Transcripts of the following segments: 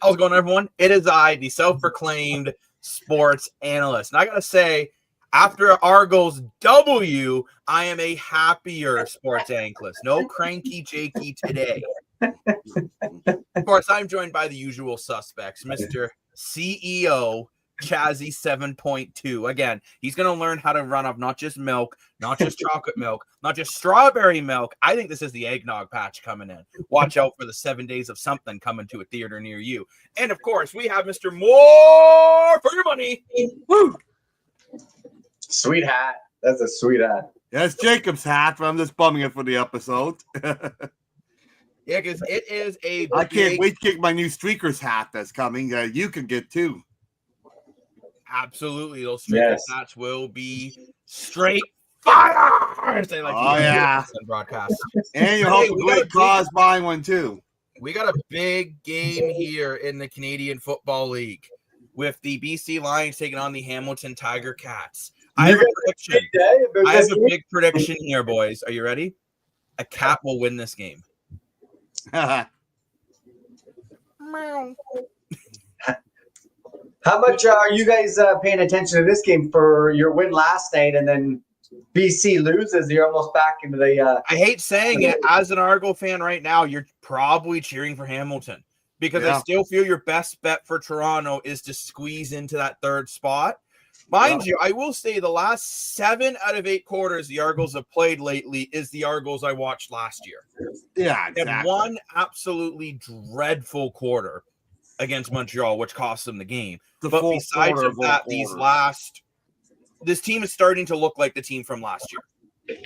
How's it going, everyone? It is I, the self-proclaimed sports analyst. And I got to say, after Argos W, I am a happier sports analyst. No cranky Jakey today. Of course, I'm joined by the usual suspects, Mr. CEO Chazzy 7.2. Again, he's going to learn how to run off not just milk, not just chocolate milk, not just strawberry milk. I think this is the eggnog patch coming in. Watch out for the 7 days of something coming to a theater near you. And of course, we have Mr. More for your money. Woo! Sweet hat. That's a sweet hat. That's Jacob's hat, but I'm just bumming it for the episode. Yeah, because it is a I can't wait to get my new Streakers hat that's coming. You can get too. Absolutely. Those Streakers hats will be straight fire. They like broadcast. And you'll help a great cause buying one too. We got a big game here in the Canadian Football League with the BC Lions taking on the Hamilton Tiger Cats. I have a prediction. I have a big prediction here, boys. Are you ready? A cat will win this game. How much are you guys paying attention to this game for your win last night, and then BC loses? You're almost back into the. I hate saying it. As an Argo fan right now, you're probably cheering for Hamilton because I still feel your best bet for Toronto is to squeeze into that third spot. Mind you, I will say the last 7 out of 8 quarters the Argos have played lately is the Argos I watched last year. Yeah, exactly. They had one absolutely dreadful quarter against Montreal, which cost them the game. But besides that, this team is starting to look like the team from last year.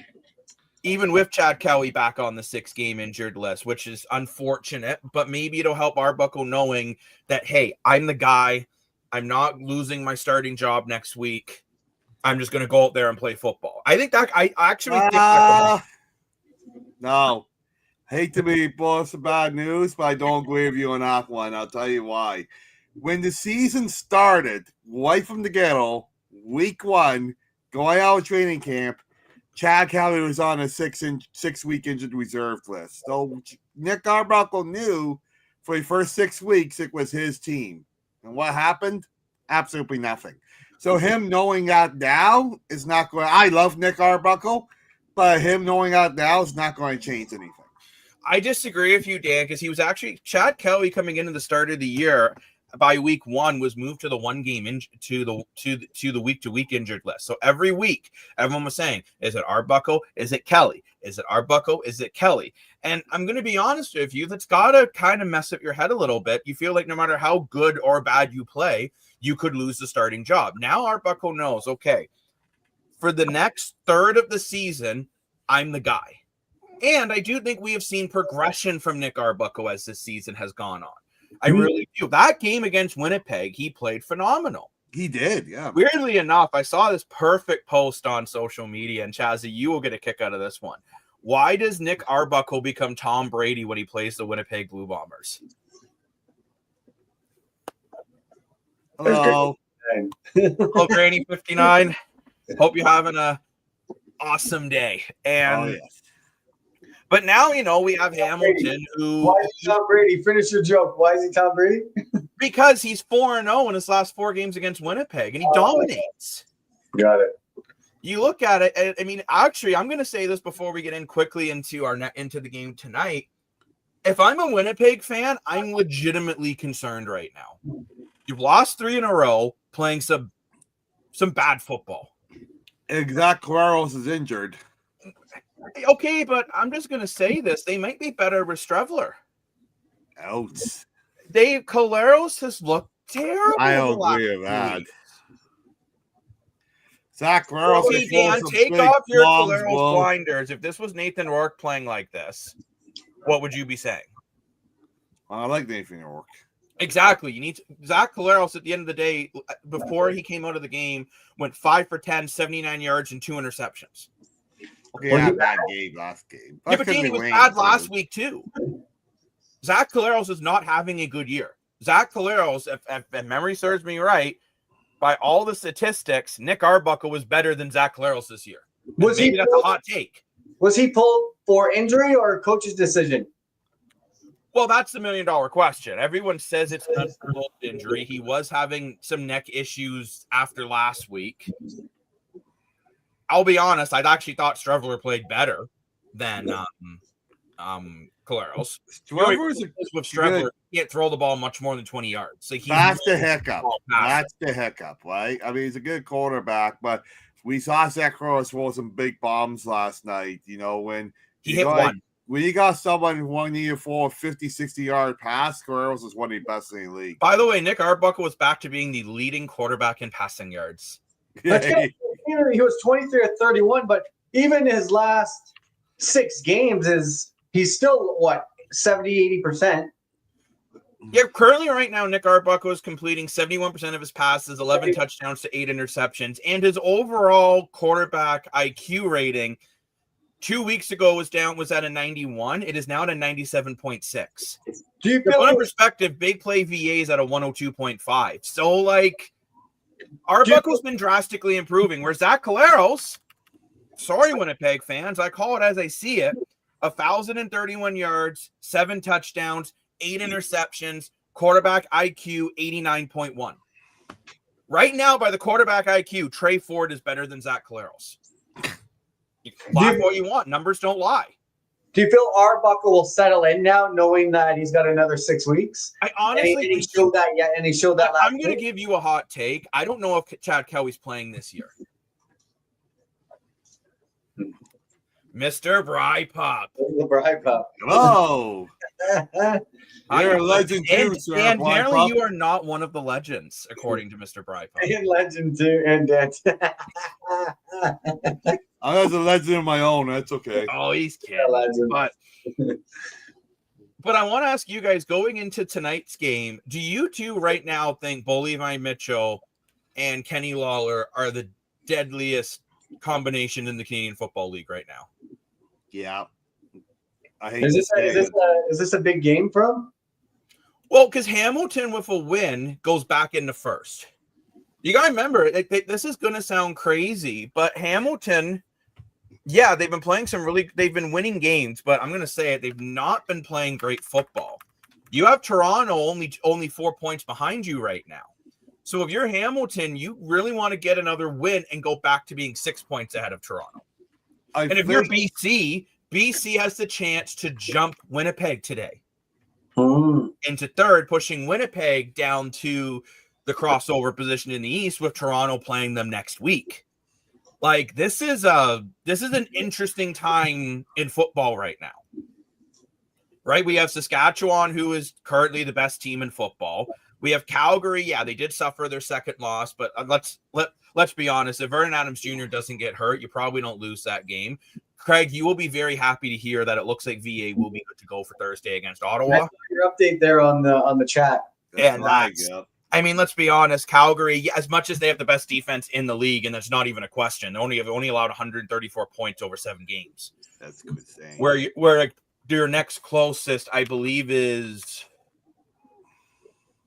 Even with Chad Kelly back on the 6-game injured list, which is unfortunate, but maybe it'll help Arbuckle knowing that, hey, I'm the guy. I'm not losing my starting job next week. I'm just going to go out there and play football. I think that I actually think that. No. Hate to be boss of bad news, but I don't agree with you on that one. I'll tell you why. When the season started, right from the get-go, week 1, going out of training camp, Chad Kelly was on a 6-week injured reserve list. So Nick Arbuckle knew for the first 6 weeks it was his team. And what happened? Absolutely nothing. So him knowing that now is not going to – I love Nick Arbuckle, but him knowing that now is not going to change anything. I disagree with you, Dan, because he was actually – Chad Kelly coming into the start of the year by week 1 was moved to the 1-game to the week-to-week injured list. So every week, everyone was saying, is it Arbuckle? Is it Kelly? Is it Arbuckle? Is it Kelly? And I'm going to be honest with you, that's got to kind of mess up your head a little bit. You feel like no matter how good or bad you play, you could lose the starting job. Now Arbuckle knows, okay, for the next third of the season, I'm the guy. And I do think we have seen progression from Nick Arbuckle as this season has gone on. I really do. That game against Winnipeg, he played phenomenal. He did, yeah. Weirdly enough, I saw this perfect post on social media, and Chazzy, you will get a kick out of this one. Why does Nick Arbuckle become Tom Brady when he plays the Winnipeg Blue Bombers? Hello. Hello, Granny 59. Hope you're having a awesome day. And but now, you know, we have Hamilton who... Why is he Tom Brady? Finish your joke. Why is he Tom Brady? Because he's 4-0 in his last 4 games against Winnipeg, and he dominates. Got it. You look at it, I mean, actually, I'm going to say this before we get in quickly into the game tonight. If I'm a Winnipeg fan, I'm legitimately concerned right now. You've lost 3 in a row playing some bad football. Zach Collaros is injured. Okay, but I'm just going to say this. They might be better with Strevler. Ouch. Collaros has looked terrible. I don't agree with that. Zach Collaros. Okay, Dan, take off your Collaros blinders. If this was Nathan Rourke playing like this, what would you be saying? I like Nathan Rourke. Exactly. You need Zach Collaros at the end of the day, before he came out of the game, went 5 for 10, 79 yards, and 2 interceptions. Okay, he had a bad game last game. Yeah, but Dan, he was bad last week too. Zach Collaros is not having a good year. Zach Collaros, if memory serves me right, by all the statistics, Nick Arbuckle was better than Zach Collaros this year. That's a hot take. Was he pulled for injury or coach's decision? Well, that's the $1 million question. Everyone says it's an unresolved injury. He was having some neck issues after last week. I'll be honest, I'd actually thought Strevler played better than Collaros. Trevor's with Strevler, he can't throw the ball much more than 20 yards. So that's the hiccup. That's the hiccup, right? I mean, he's a good quarterback, but we saw Zach Collaros throw some big bombs last night. You know, when he hit one. When you got someone who won you for a 50, 60-yard pass, Collaros is one of the best in the league. By the way, Nick Arbuckle was back to being the leading quarterback in passing yards. He was 23 or 31, but even his last 6 games he's still, 70, 80%? Yeah, currently right now, Nick Arbuckle is completing 71% of his passes, 11 touchdowns to 8 interceptions, and his overall quarterback IQ rating 2 weeks ago was at a 91. It is now at a 97.6. Do you feel put in perspective, big play VA is at a 102.5. So, Arbuckle's been drastically improving. Where Zach Collaros, sorry, Winnipeg fans, I call it as I see it, 1,031 yards, 7 touchdowns, 8 interceptions, quarterback IQ 89.1. Right now, by the quarterback IQ, Trey Ford is better than Zach Collaros. You can laugh what you want. Numbers don't lie. Do you feel Arbuckle will settle in now, knowing that he's got another 6 weeks? I honestly he showed that yet, and he showed that last I'm going to give you a hot take. I don't know if Chad Kelly's playing this year. Mr. Bry Pop. The Bry Pop. Oh. You're a legend too, sir. And apparently you are not one of the legends, according to Mr. Bry Pop. And legend too, and I was a legend of my own. That's okay. Oh, he's kidding. But I want to ask you guys, going into tonight's game, do you two right now think Bo Levi Mitchell and Kenny Lawler are the deadliest combination in the Canadian Football League right now? Yeah. I hate is this a big game for him? Well, because Hamilton with a win goes back into first. You got to remember, this is going to sound crazy, but Hamilton, yeah, they've been winning games, but I'm going to say it, they've not been playing great football. You have Toronto only 4 points behind you right now. So if you're Hamilton, you really want to get another win and go back to being 6 points ahead of Toronto. If you're BC has the chance to jump Winnipeg today into third, pushing Winnipeg down to the crossover position in the East with Toronto playing them next week. This is an interesting time in football right now. Right? We have Saskatchewan, who is currently the best team in football. We have Calgary. Yeah, they did suffer their second loss, but let's be honest. If Vernon Adams Jr. doesn't get hurt, you probably don't lose that game. Craig, you will be very happy to hear that it looks like VA will be good to go for Thursday against Ottawa. Your update there on the chat. I mean, let's be honest. Calgary, as much as they have the best defense in the league, and that's not even a question, they only allowed 134 points over 7 games. That's insane. Where your next closest, I believe, is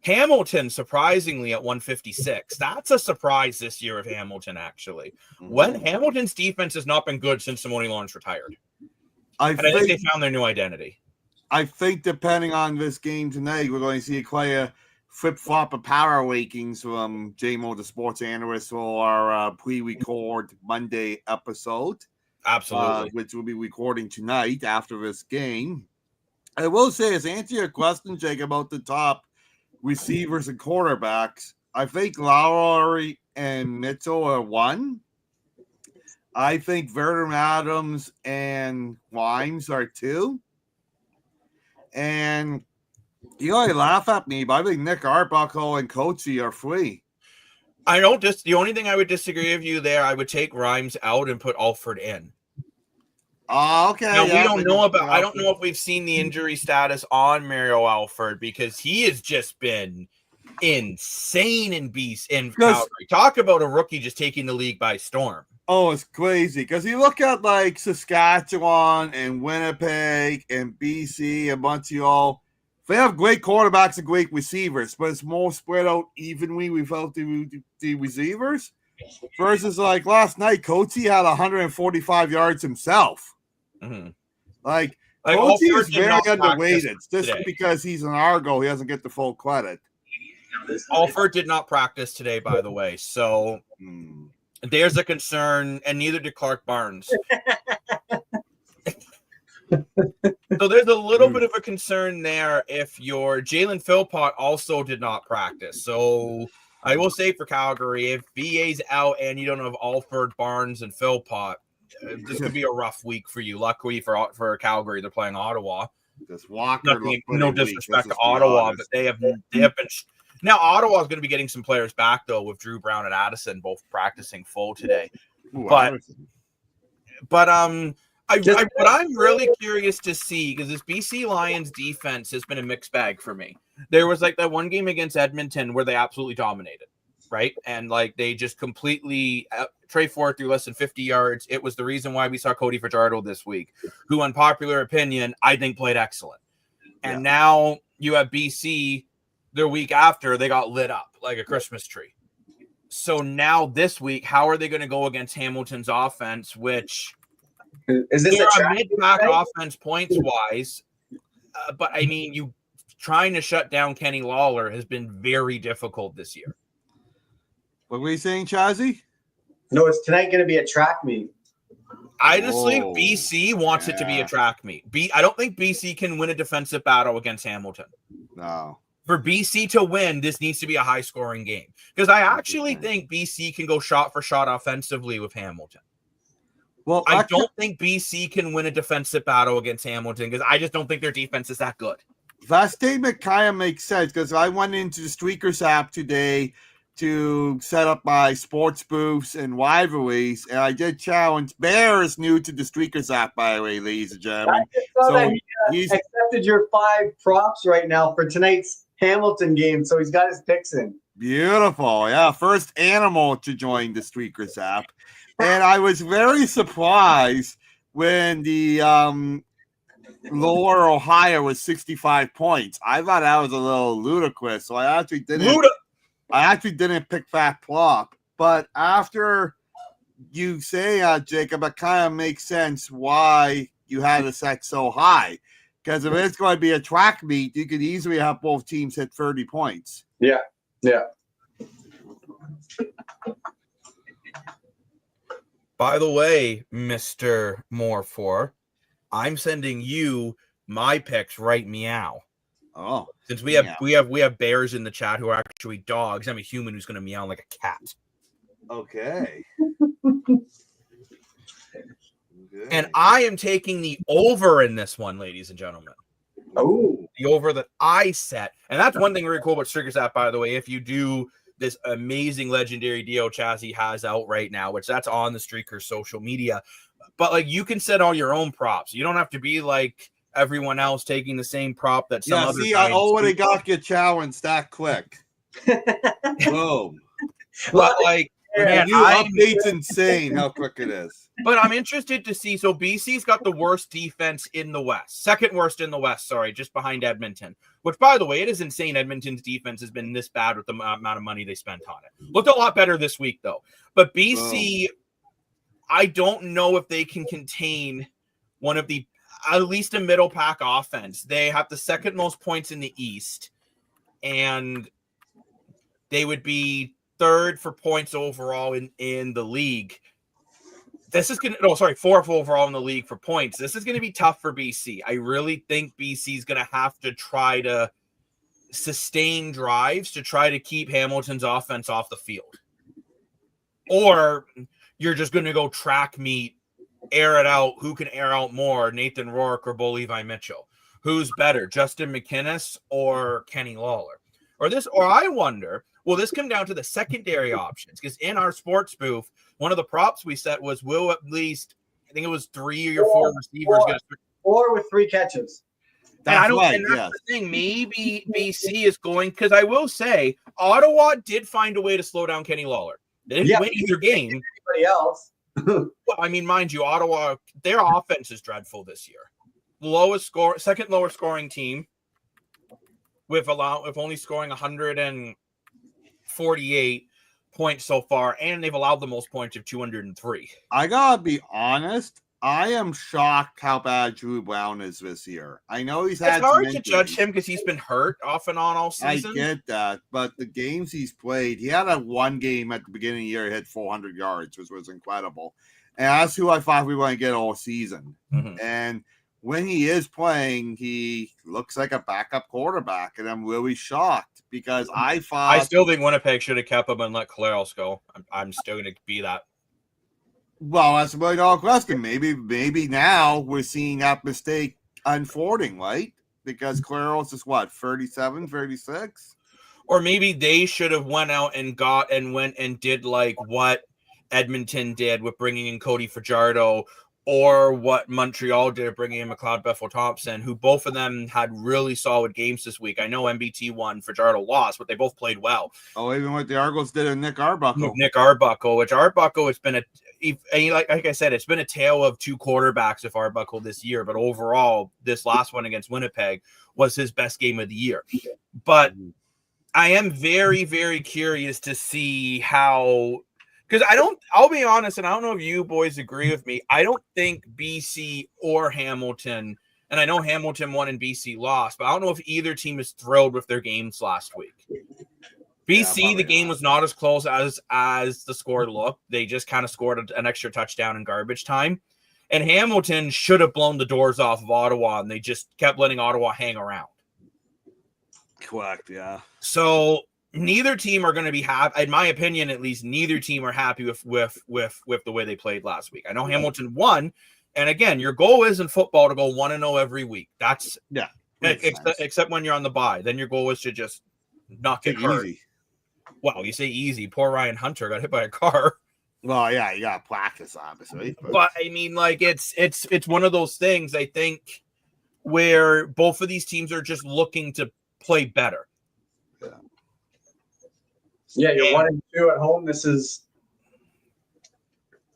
Hamilton, surprisingly, at 156. That's a surprise this year of Hamilton, actually. When Hamilton's defense has not been good since Simone Lawrence retired. I think they found their new identity. I think depending on this game tonight, we're going to see quite a flip-flop of power rankings from JMO, the sports analyst, for our pre-record Monday episode. Absolutely. Which we'll be recording tonight after this game. I will say, as answer your question, Jake, about the top receivers and quarterbacks, I think Lowry and Mitchell are 1. I think Vernon Adams and Wimes are 2. And you laugh at me, but I think Nick Arbuckle and Coachy are 3. I don't the only thing I would disagree with you there, I would take Rhymes out and put Alford in. Oh, okay. Now, I don't know if we've seen the injury status on Mario Alford, because he has just been insane in Calgary. Talk about a rookie just taking the league by storm. Oh, it's crazy. Because you look at Saskatchewan and Winnipeg and BC and Montreal, they have great quarterbacks and great receivers, but it's more spread out evenly without the receivers. Versus last night, Coachy had 145 yards himself. Mm-hmm. Like Coachy Alford is did very not practice underrated. Just today. because he's an Argo, he doesn't get the full credit. Alford did not practice today, by the way. So there's a concern, and neither did Clark Barnes. So there's a little bit of a concern there if your Jalen Philpott also did not practice. So I will say for Calgary, if BA's out and you don't have Alford, Barnes, and Philpott, this could be a rough week for you. Luckily for Calgary, they're playing Ottawa. This Walker, No disrespect to Ottawa, but they have been. Now Ottawa is going to be getting some players back though, with Drew Brown and Addison both practicing full today. But what I'm really curious to see, because this BC Lions defense has been a mixed bag for me. There was like that one game against Edmonton where they absolutely dominated, right? And like they just completely Trey Ford threw less than 50 yards. It was the reason why we saw Cody Fajardo this week, who, unpopular opinion, I think played excellent. And now you have BC their week after, they got lit up like a Christmas tree. So now this week, how are they going to go against Hamilton's offense, which is this a mid-pack offense points wise? But I mean, you trying to shut down Kenny Lawler has been very difficult this year. What were you saying, Chazzy? No, it's tonight going to be a track meet. I just think BC wants it to be a track meet. I don't think BC can win a defensive battle against Hamilton. No. For BC to win, this needs to be a high-scoring game. Because I actually think BC can go shot for shot offensively with Hamilton. Well, I don't think BC can win a defensive battle against Hamilton because I just don't think their defense is that good. That statement kind of makes sense because I went into the Streakers app today to set up my sports booths and rivalries, and I did challenge. Bear is new to the Streakers app, by the way, ladies and gentlemen. I just saw that he accepted your 5 props right now for tonight's Hamilton game, so he's got his picks in. Beautiful. Yeah, first animal to join the Streakers app. And I was very surprised when the Lower Ohio was 65 points. I thought that was a little ludicrous, so I actually didn't pick that plop. But after you say, Jacob, it kind of makes sense why you had it set so high. Because if it's going to be a track meet, you could easily have both teams hit 30 points. Yeah. By the way, Mr. Moore4, I'm sending you my picks right meow. Oh. Since we have bears in the chat who are actually dogs, I'm a human who's going to meow like a cat. Okay. And I am taking the over in this one, ladies and gentlemen. Oh. The over that I set. And that's one thing really cool about Streakers app, by the way. If you do this amazing legendary deal Chazzy has out right now, which that's on the Streakers social media. But like you can set all your own props. You don't have to be like everyone else taking the same prop that some other I already got your challenge that quick. Boom. But like man, new update's insane how quick it is. But I'm interested to see. So BC's got the worst defense in the West, second worst in the West. Sorry, just behind Edmonton. Which, by the way, it is insane. Edmonton's defense has been this bad with the amount of money they spent on it. Looked a lot better this week, though. But BC, I don't know if they can contain one of the at least a middle pack offense. They have the second most points in the East, and they would be third for points overall in the league. This is going to, fourth overall in the league for points. This is going to be tough for BC. I really think BC is going to have to try to sustain drives to try to keep Hamilton's offense off the field. Or you're just going to go track meet, air it out. Who can air out more, Nathan Rourke or Bo Levi Mitchell? Who's better, Justin McInnes or Kenny Lawler? Or I wonder, will this come down to the secondary options? Because in our sports booth, one of the props we set was will at least, I think it was 3 or 4 receivers get or with 3 catches. That's the thing. Maybe BC is going, because I will say Ottawa did find a way to slow down Kenny Lawler. They didn't win either game. Anybody else? Well, I mean, mind you, Ottawa, their offense is dreadful this year. Second lowest scoring team with only scoring 148 points so far, and they've allowed the most points of 203. I gotta be honest. I am shocked how bad Drew Brown is this year. I know he's had It's hard some to judge injuries. him because he's been hurt off and on all I season. get that, but the games he's played, he had a one game at the beginning of the year, he hit 400 yards, which was incredible. And that's who I thought we were going to get all season. Mhm. And when he is playing, he looks like a backup quarterback, and I'm really shocked because I still think Winnipeg should have kept him and let Claros go. I'm still going to be that. Well, that's about all question. Maybe now we're seeing that mistake unfolding, right? Because Claros is what, 37, 36? Or maybe they should have went out and went and did like what Edmonton did with bringing in Cody Fajardo, or what Montreal did bringing in McLeod Bethel-Thompson, who both of them had really solid games this week. I know MBT won, Fajardo lost, but they both played well. Oh, even what the Argos did in Nick Arbuckle. Nick Arbuckle, which Arbuckle has been like I said, it's been a tale of two quarterbacks with Arbuckle this year, but overall, this last one against Winnipeg was his best game of the year. But I am very, very curious to see how, because I'll be honest, and I don't know if you boys agree with me, I don't think BC or Hamilton, and I know Hamilton won and BC lost, but I don't know if either team is thrilled with their games last week. BC, the game was not as close as the score looked. They just kind of scored an extra touchdown in garbage time. And Hamilton should have blown the doors off of Ottawa, and they just kept letting Ottawa hang around. Correct, yeah. So neither team are going to be happy. In my opinion, at least, neither team are happy with the way they played last week. I know Hamilton won, and again, your goal is in football to go 1-0 every week. That's except when you're on the bye. Then your goal is to just not get hurt. Easy. Well, you say easy. Poor Ryan Hunter got hit by a car. Well, yeah, you got to practice, obviously. But I mean, like, it's one of those things, I think, where both of these teams are just looking to play better. Yeah, you're 1-2 at home. This is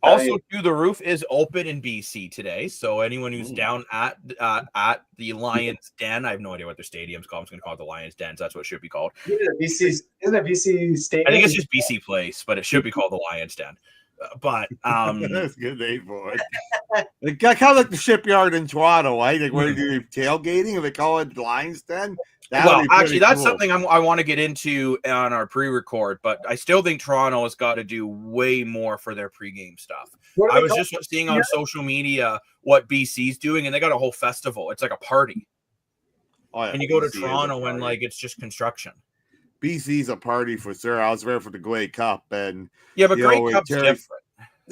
also the roof is open in BC today, so anyone who's down at the Lions Den, I have no idea what their stadium's called. I'm just going to call it the Lions Den. So that's what it should be called. Isn't it BC Stadium? I think it's just BC Place, but it should be called the Lions Den. But that's a good name for it. Kind of like the shipyard in Toronto, right? Like when you do tailgating, if they call it Lions Den. Well, actually, that's something I want to get into on our pre-record, but I still think Toronto has got to do way more for their pregame stuff. I was just seeing on social media what BC's doing, and they got a whole festival. It's like a party. Oh, yeah, and you go to Toronto, and like it's just construction. BC's a party for sure. I was there for the Grey Cup, and yeah, but Grey Cup's different.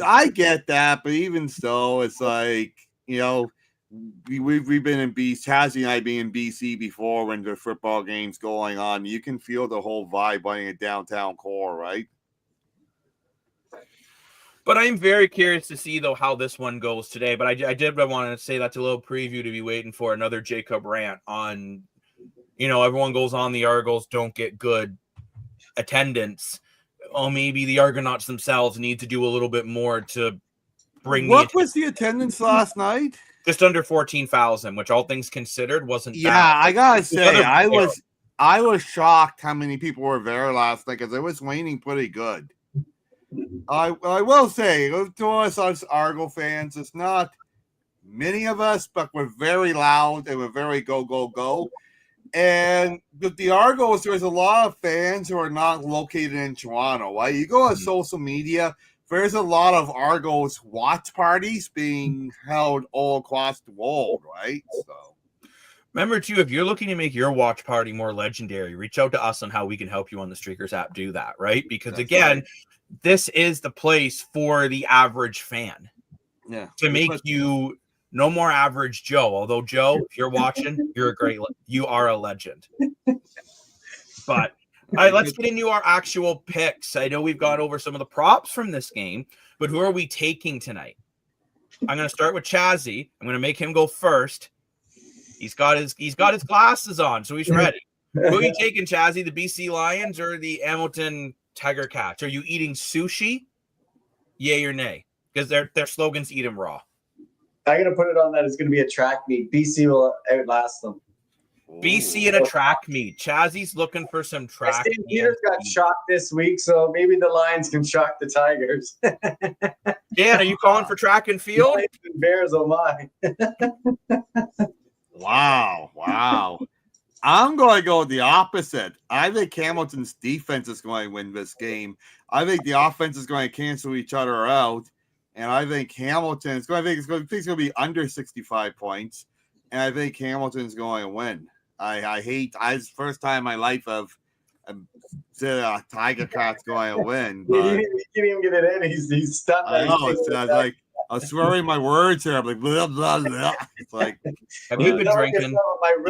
I get that, but even so, it's like, you know, we've been in BC, Chazzy and I being in BC before when the football game's going on. You can feel the whole vibe running a downtown core, right? But I'm very curious to see, though, how this one goes today. But I did want to say that's a little preview to be waiting for another Jacob rant on, you know, everyone goes on the Argos don't get good attendance. Oh, maybe the Argonauts themselves need to do a little bit more to bring. What was the attendance last night? Just under 14,000, which all things considered wasn't bad. Yeah, I gotta say, I was shocked how many people were there last night because it was raining pretty good. I will say, to us Argo fans, it's not many of us, but we're very loud and we're very go. And with the Argos, there's a lot of fans who are not located in Toronto. Right? You go on social media, there's a lot of Argos watch parties being held all across the world, right? So, remember, too, if you're looking to make your watch party more legendary, reach out to us on how we can help you on the Streakers app do that, right? Because, this is the place for the average fan. Yeah. To make you no more average Joe. Although, Joe, if you're watching, you are a legend. But all right, let's get into our actual picks. I know we've gone over some of the props from this game, but who are we taking tonight? I'm going to start with Chazzy. I'm going to make him go first. He's got his glasses on, so he's ready. Who are you taking, Chazzy? The BC Lions or the Hamilton Tiger Cats? Are you eating sushi? Yay or nay? Because their slogan's "Eat 'em raw." I'm going to put it on that it's going to be a track meet. BC will outlast them. BC in a track meet. Chazzy's looking for some track meet. Peters got shocked this week, so maybe the Lions can shock the Tigers. Dan, are you calling for track and field? Bears, oh my. Wow. I'm going to go the opposite. I think Hamilton's defense is going to win this game. I think the offense is going to cancel each other out. And I think Hamilton is going to be under 65 points. And I think Hamilton's going to win. It's the first time in my life I've said Tiger Cat's going to win. He didn't even get it in. He's stunned. I know. It's like I'm swearing my words here. I'm like, blah, blah, blah. It's like, have you been drinking?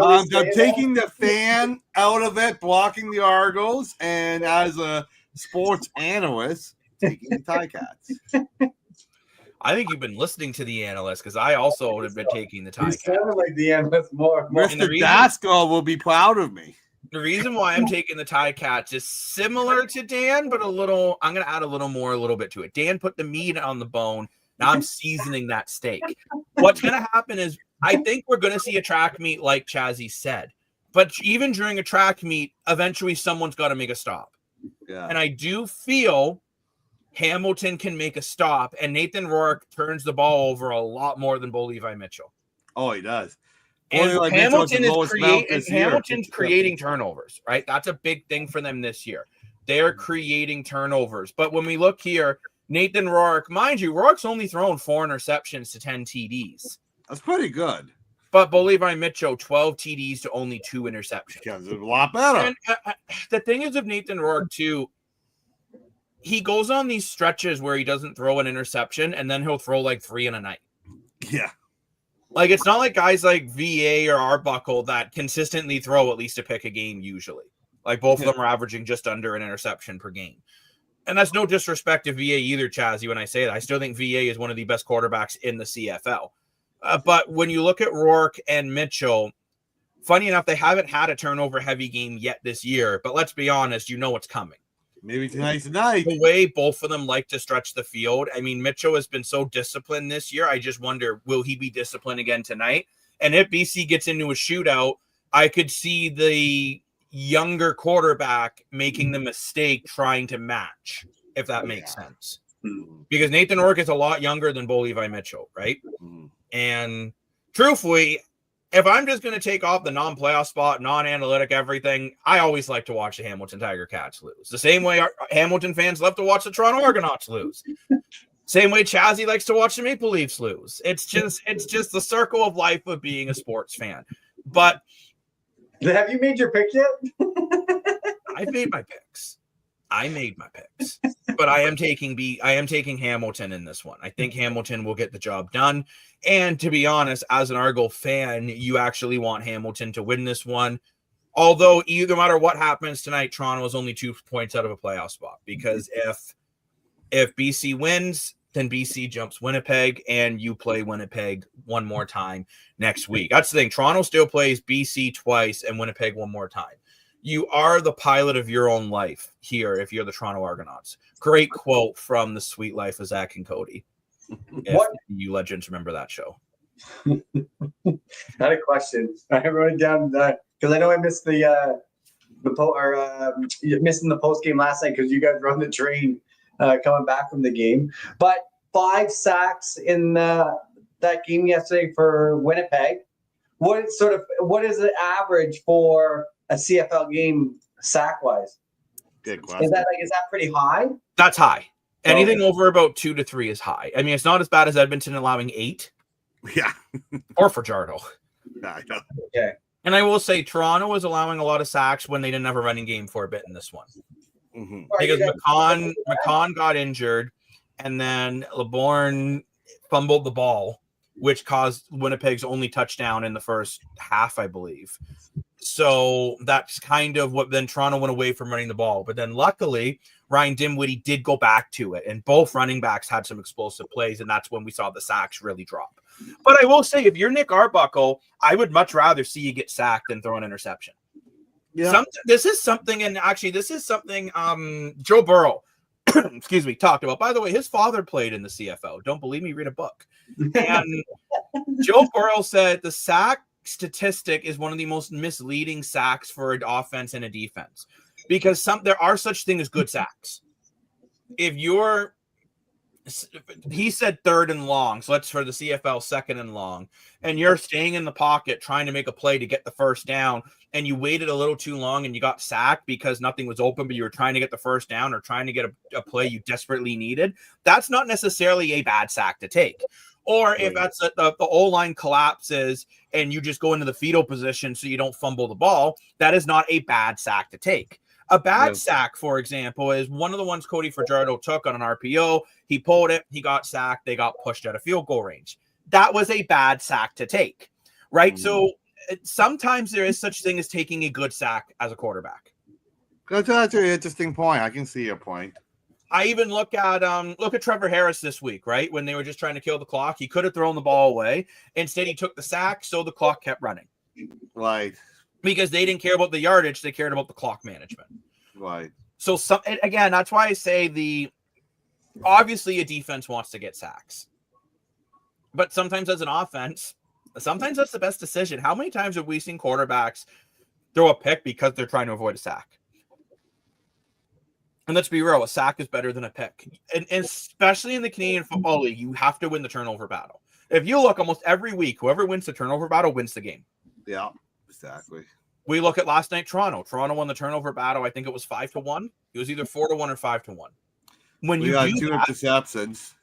I'm taking the fan out of it, blocking the Argos, and as a sports analyst, taking the Ticats. I think you've been listening to the analyst because I also would have been taking the Ticats. You sound like the analyst more. Mr. Daskell will be proud of me. The reason why I'm taking the Ticats is similar to Dan, but I'm going to add a little bit to it. Dan put the meat on the bone. Now I'm seasoning that steak. What's going to happen is I think we're going to see a track meet like Chazzy said. But even during a track meet, eventually someone's got to make a stop. Yeah. And I do feel Hamilton can make a stop, and Nathan Rourke turns the ball over a lot more than Bo Levi Mitchell. Oh, he does. And Hamilton's creating turnovers, right? That's a big thing for them this year. They're creating turnovers. But when we look here, Nathan Rourke, mind you, Rourke's only thrown 4 interceptions to 10 TDs. That's pretty good. But Bo Levi Mitchell, 12 TDs to only 2 interceptions. Yeah, it's a lot better. And the thing is with Nathan Rourke, too, he goes on these stretches where he doesn't throw an interception, and then he'll throw like 3 in a night. Yeah. Like, it's not like guys like VA or Arbuckle that consistently throw at least a pick a game usually. Like, both of them are averaging just under an interception per game. And that's no disrespect to VA either, Chazzy, when I say that. I still think VA is one of the best quarterbacks in the CFL. But when you look at Rourke and Mitchell, funny enough, they haven't had a turnover-heavy game yet this year. But let's be honest, you know what's coming. Maybe tonight's the night. The way both of them like to stretch the field. I mean, Mitchell has been so disciplined this year. I just wonder, will he be disciplined again tonight? And if BC gets into a shootout, I could see the younger quarterback making the mistake trying to match, if that makes sense. Because Nathan Rourke is a lot younger than Bo Levi Mitchell, right? And truthfully, if I'm just going to take off the non-playoff spot, non-analytic everything, I always like to watch the Hamilton Tiger Cats lose. The same way our Hamilton fans love to watch the Toronto Argonauts lose. Same way Chazzy likes to watch the Maple Leafs lose. It's just the circle of life of being a sports fan. But have you made your pick yet? I've made my picks. But I am taking Hamilton in this one. I think Hamilton will get the job done. And to be honest, as an Argo fan, you actually want Hamilton to win this one. Although no matter what happens tonight, Toronto is only 2 points out of a playoff spot. Because if BC wins, then BC jumps Winnipeg, and you play Winnipeg one more time next week. That's the thing. Toronto still plays BC twice and Winnipeg one more time. You are the pilot of your own life here if you're the Toronto Argonauts. Great quote from The Sweet Life of Zach and Cody. If you legends remember that show. I had a question. I wrote it down because I know I missed missing the post game last night because you guys were on the train coming back from the game. But 5 sacks in that game yesterday for Winnipeg. What is the average for a CFL game sack wise? Good question. Is that pretty high? That's high. Anything over about 2 to 3 is high. I mean, it's not as bad as Edmonton allowing 8. Yeah. Or for Jardo. I know. Okay. And I will say Toronto was allowing a lot of sacks when they didn't have a running game for a bit in this one. Mm-hmm. Because McCon got injured, and then LeBourne fumbled the ball, which caused Winnipeg's only touchdown in the first half, I believe. So that's kind of what then Toronto went away from running the ball. But then luckily, Ryan Dinwiddie did go back to it, and both running backs had some explosive plays, and that's when we saw the sacks really drop. But I will say, if you're Nick Arbuckle, I would much rather see you get sacked than throw an interception. Yeah. This is something Joe Burrow, excuse me, talked about. By the way, his father played in the CFL. Don't believe me? Read a book. And Joe Burrow said the sack statistic is one of the most misleading sacks for an offense and a defense because there are such things as good sacks. If you're he said 3rd and long, so let's for the CFL 2nd and long, and you're staying in the pocket trying to make a play to get the first down, and you waited a little too long and you got sacked because nothing was open, but you were trying to get the first down or trying to get a play you desperately needed, that's not necessarily a bad sack to take. Or if that's the O-line collapses and you just go into the fetal position so you don't fumble the ball, that is not a bad sack to take. A bad sack, for example, is one of the ones Cody Fajardo took on an RPO. He pulled it, he got sacked, they got pushed out of field goal range. That was a bad sack to take, right? Mm-hmm. So sometimes there is such thing as taking a good sack as a quarterback. That's an interesting point. I can see your point. I even look at Trevor Harris this week, right? When they were just trying to kill the clock, he could have thrown the ball away. Instead, he took the sack, so the clock kept running. Right. Because they didn't care about the yardage, they cared about the clock management. Right. So again, that's why I say obviously a defense wants to get sacks. But sometimes as an offense, sometimes that's the best decision. How many times have we seen quarterbacks throw a pick because they're trying to avoid a sack? And let's be real, a sack is better than a pick. And especially in the Canadian Football League, you have to win the turnover battle. If you look almost every week, whoever wins the turnover battle wins the game. Yeah, exactly. We look at last night, Toronto. Toronto won the turnover battle. I think it was 5-1. It was either 4-1 or 5-1. When you got 2 interceptions,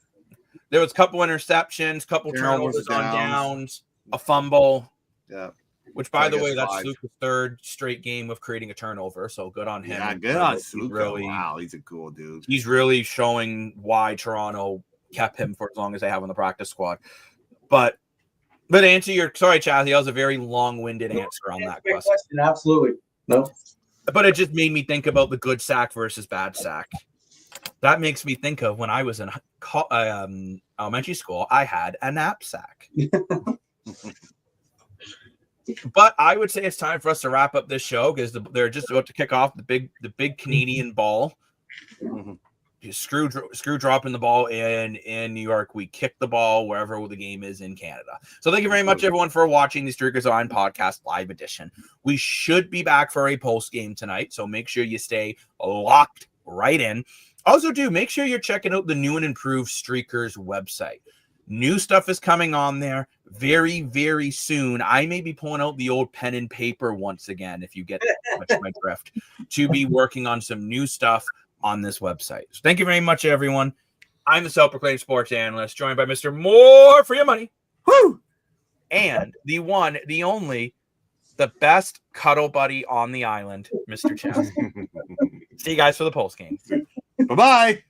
there was a couple interceptions, couple turnovers on downs, a fumble. Yeah. Which, by the way, that's Sluka's 3rd straight game of creating a turnover. So good on him. Yeah, good on Sluka. Wow, he's a cool dude. He's really showing why Toronto kept him for as long as they have on the practice squad. But answer your sorry, Chad, that was a very long-winded answer on that question. Absolutely. No. But it just made me think about the good sack versus bad sack. That makes me think of when I was in elementary school, I had a knapsack. But I would say it's time for us to wrap up this show because they're just about to kick off the big Canadian ball. Mm-hmm. Screw dropping the ball in New York. We kick the ball wherever the game is in Canada. So thank you very much, everyone, for watching the Streakers On Podcast Live Edition. We should be back for a post game tonight, so make sure you stay locked right in. Also, make sure you're checking out the new and improved Streakers website. New stuff is coming on there very, very soon. I may be pulling out the old pen and paper once again, if you get my drift, to be working on some new stuff on this website. So thank you very much, everyone. I'm the self-proclaimed sports analyst, joined by Mr. More for Your Money. Woo! And the one, the only, the best cuddle buddy on the island, Mr. Chad. See you guys for the post game. Bye-bye.